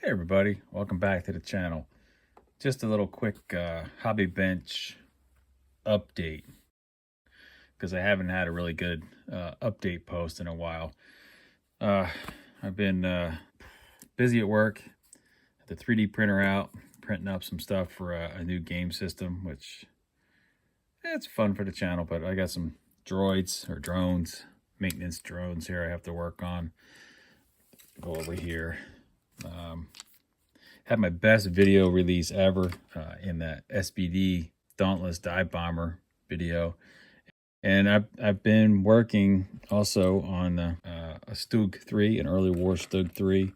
Hey everybody, welcome back to the channel. Just a little quick hobby bench update because I haven't had a really good update post in a while. Uh, I've been busy at work, had the 3D printer out, printing up some stuff for a new game system, which it's fun for the channel, but I got some drones, maintenance drones here I have to work on. Go over here. Had my best video release ever in that SBD Dauntless Dive Bomber video. And I've been working also on a Stug 3, an early war Stug 3.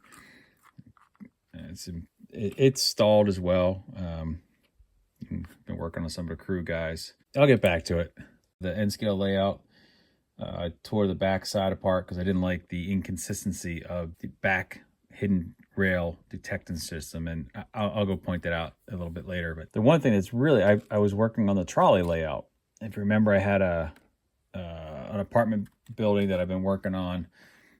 It's stalled as well. Been working on some of the crew guys. I'll get back to it. The N scale layout, I tore the back side apart because I didn't like the inconsistency of the back hidden rail detection system, and I'll go point that out a little bit later. But the one thing that's really, I was working on the trolley layout. If you remember, I had an apartment building that I've been working on,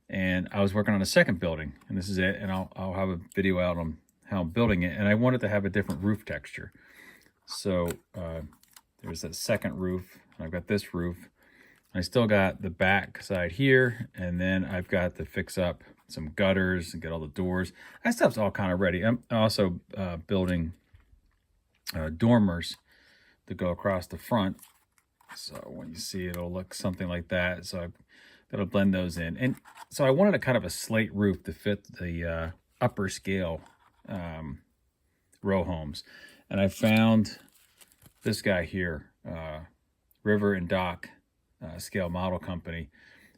and I was working on a second building, and this is it. And I'll have a video out on how I'm building it, and I wanted to have a different roof texture. So there's that second roof, and I've got this roof. I still got the back side here, and then I've got to fix up some gutters and get all the doors. That stuff's all kind of ready. I'm also building dormers to go across the front. So when you see it, it'll look something like that. So I've got to blend those in. And so I wanted a kind of a slate roof to fit the upper scale row homes. And I found this guy here, River and Dock Scale Model Company.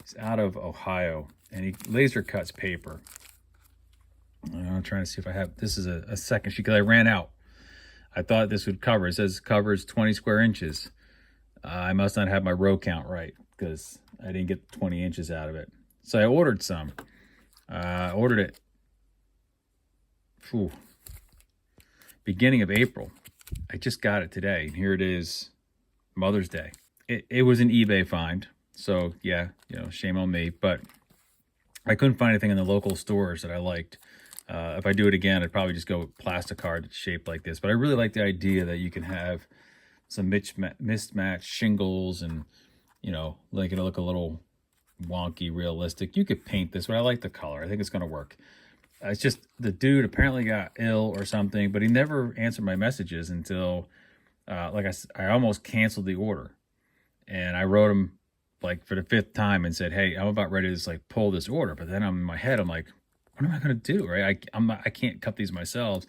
He's out of Ohio, and he laser cuts paper. I'm trying to see if I have, this is a second sheet because I ran out. I thought this would cover. It says covers 20 square inches. I must not have my row count right because I didn't get 20 inches out of it. So I ordered some. Ordered it beginning of April. I just got it today, and here it is, Mother's Day. It was an eBay find, so yeah, shame on me, but I couldn't find anything in the local stores that I liked. If I do it again, I'd probably just go with plasticard shaped like this, but I really like the idea that you can have some mismatched shingles and, like it'll look a little wonky, realistic. You could paint this, but I like the color. I think it's going to work. It's just the dude apparently got ill or something, but he never answered my messages until, I almost canceled the order. And I wrote him like for the 5th time and said, hey, I'm about ready to pull this order. But then I'm in my head, I'm like, what am I going to do? Right? I can't cut these myself.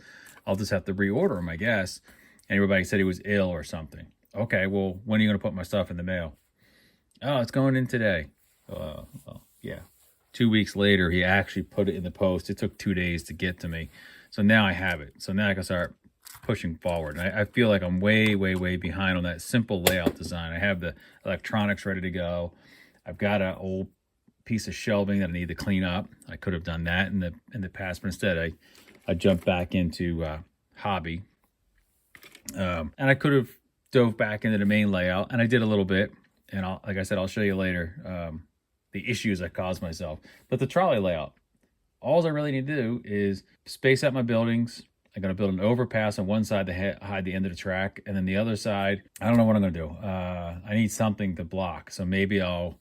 I'll just have to reorder them, I guess. And everybody said he was ill or something. Okay, well, when are you going to put my stuff in the mail? Oh, it's going in today. Well, yeah. 2 weeks later, he actually put it in the post. It took 2 days to get to me. So now I have it. So now I can start pushing forward. And I feel like I'm way behind on that simple layout design. I have the electronics ready to go. I've got an old piece of shelving that I need to clean up. I could have done that in the past, but instead I jumped back into hobby. And I could have dove back into the main layout, and I did a little bit. And like I said, I'll show you later the issues I caused myself. But the trolley layout, all I really need to do is space out my buildings. I'm going to build an overpass on one side to hide the end of the track. And then the other side, I don't know what I'm going to do. I need something to block. So maybe I'll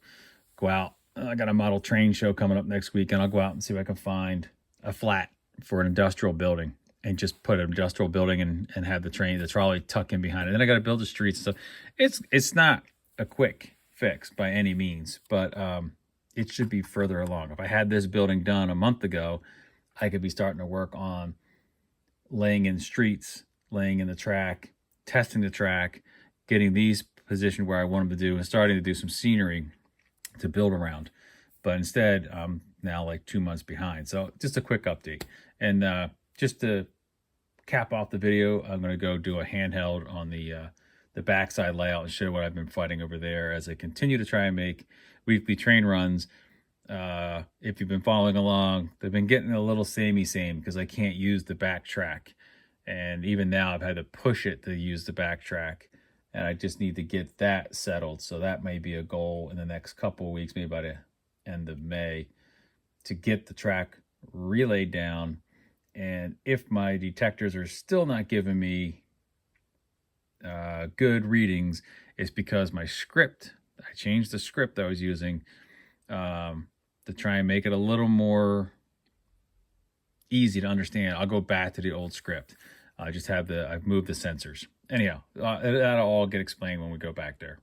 go out. I got a model train show coming up next week, and I'll go out and see if I can find a flat for an industrial building and just put an industrial building and have the trolley tuck in behind it. Then I got to build the streets. So it's not a quick fix by any means, but it should be further along. If I had this building done a month ago, I could be starting to work on laying in streets, laying in the track, testing the track, getting these positioned where I want them to do, and starting to do some scenery to build around. But instead, I'm now like 2 months behind. So just a quick update. And just to cap off the video, I'm going to go do a handheld on the backside layout and show what I've been fighting over there as I continue to try and make weekly train runs. If you've been following along, they've been getting a little samey because I can't use the back track. And even now I've had to push it to use the back track, and I just need to get that settled. So that may be a goal in the next couple of weeks, maybe by the end of May, to get the track relayed down And if my detectors are still not giving me good readings, it's because my script, I changed the script I was using to try and make it a little more easy to understand. I'll go back to the old script. I've moved the sensors. Anyhow, that'll all get explained when we go back there.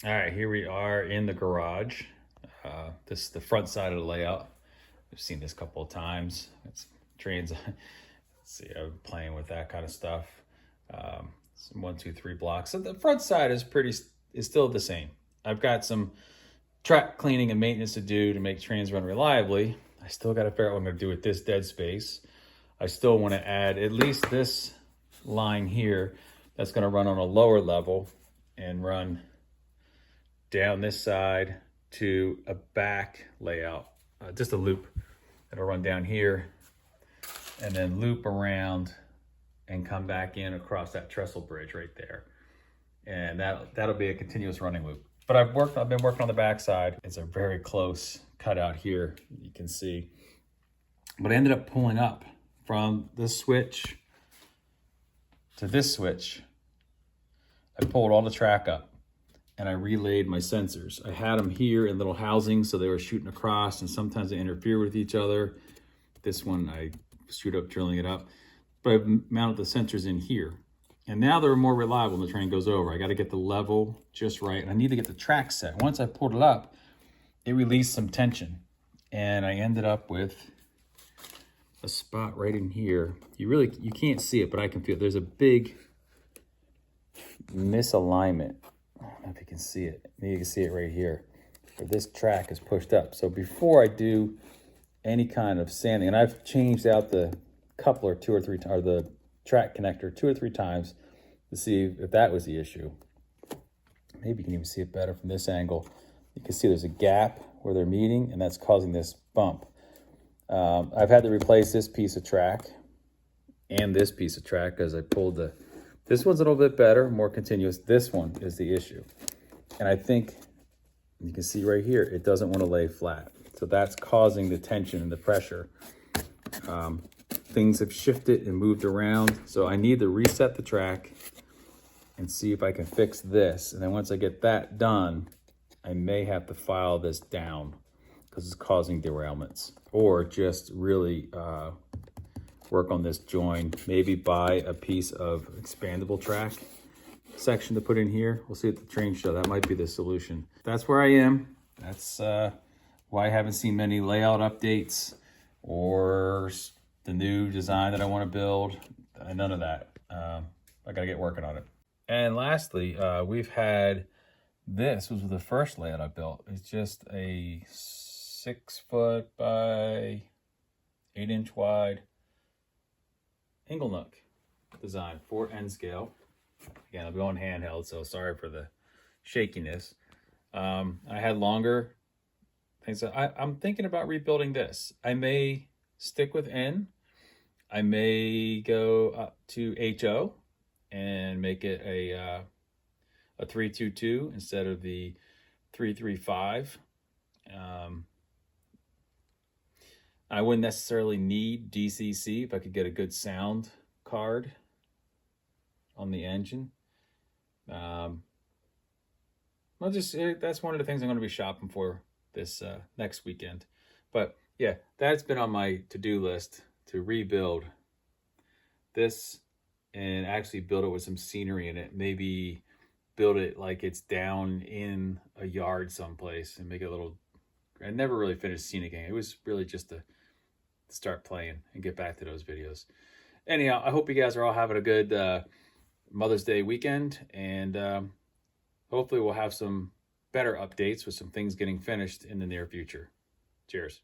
All right, here we are in the garage. This is the front side of the layout. I've seen this a couple of times. It's trains. Let's see, I'm playing with that kind of stuff. 1, 2, 3 blocks. So the front side is still the same. I've got some track cleaning and maintenance to do to make trains run reliably. I still got to figure out what I'm going to do with this dead space. I still want to add at least this line here that's going to run on a lower level and run down this side to a back layout, just a loop that'll run down here and then loop around and come back in across that trestle bridge right there. And that'll be a continuous running loop. But I've been working on the back side. It's a very close cutout here, you can see. But I ended up pulling up from this switch to this switch. I pulled all the track up and I relayed my sensors. I had them here in little housings, so they were shooting across, and sometimes they interfere with each other. This one, I shoot up, drilling it up. But I've mounted the sensors in here. And now they're more reliable when the train goes over. I got to get the level just right, and I need to get the track set. Once I pulled it up, it released some tension, and I ended up with a spot right in here. You can't see it, but I can feel it. There's a big misalignment. I don't know if you can see it. Maybe you can see it right here, where this track is pushed up. So before I do any kind of sanding, and I've changed out the coupler 2 or 3 times, or the track connector 2 or 3 times to see if that was the issue. Maybe you can even see it better from this angle. You can see there's a gap where they're meeting, and that's causing this bump. I've had to replace this piece of track and this piece of track because I pulled this one's a little bit better, more continuous. This one is the issue. And I think you can see right here, it doesn't want to lay flat. So that's causing the tension and the pressure. Things have shifted and moved around. So I need to reset the track and see if I can fix this. And then once I get that done, I may have to file this down because it's causing derailments, or just really work on this join, maybe buy a piece of expandable track section to put in here. We'll see at the train show. That might be the solution. That's where I am. That's why I haven't seen many layout updates or the new design that I want to build. None of that. I got to get working on it. And lastly, we've had, this was the first layout I built. It's just a 6 foot by 8 inch wide Ingle Nook design for N scale. Again, I'm going handheld, so sorry for the shakiness. I had longer things. I'm thinking about rebuilding this. I may stick with N. I may go up to HO and make it a 322 instead of the 335. I wouldn't necessarily need DCC if I could get a good sound card on the engine. That's one of the things I'm going to be shopping for this next weekend. But yeah, that's been on my to-do list, to rebuild this and actually build it with some scenery in it. Maybe build it like it's down in a yard someplace and make it a little. I never really finished scenic game. It was really just to start playing and get back to those videos. Anyhow, I hope you guys are all having a good Mother's Day weekend, and hopefully we'll have some better updates with some things getting finished in the near future. Cheers.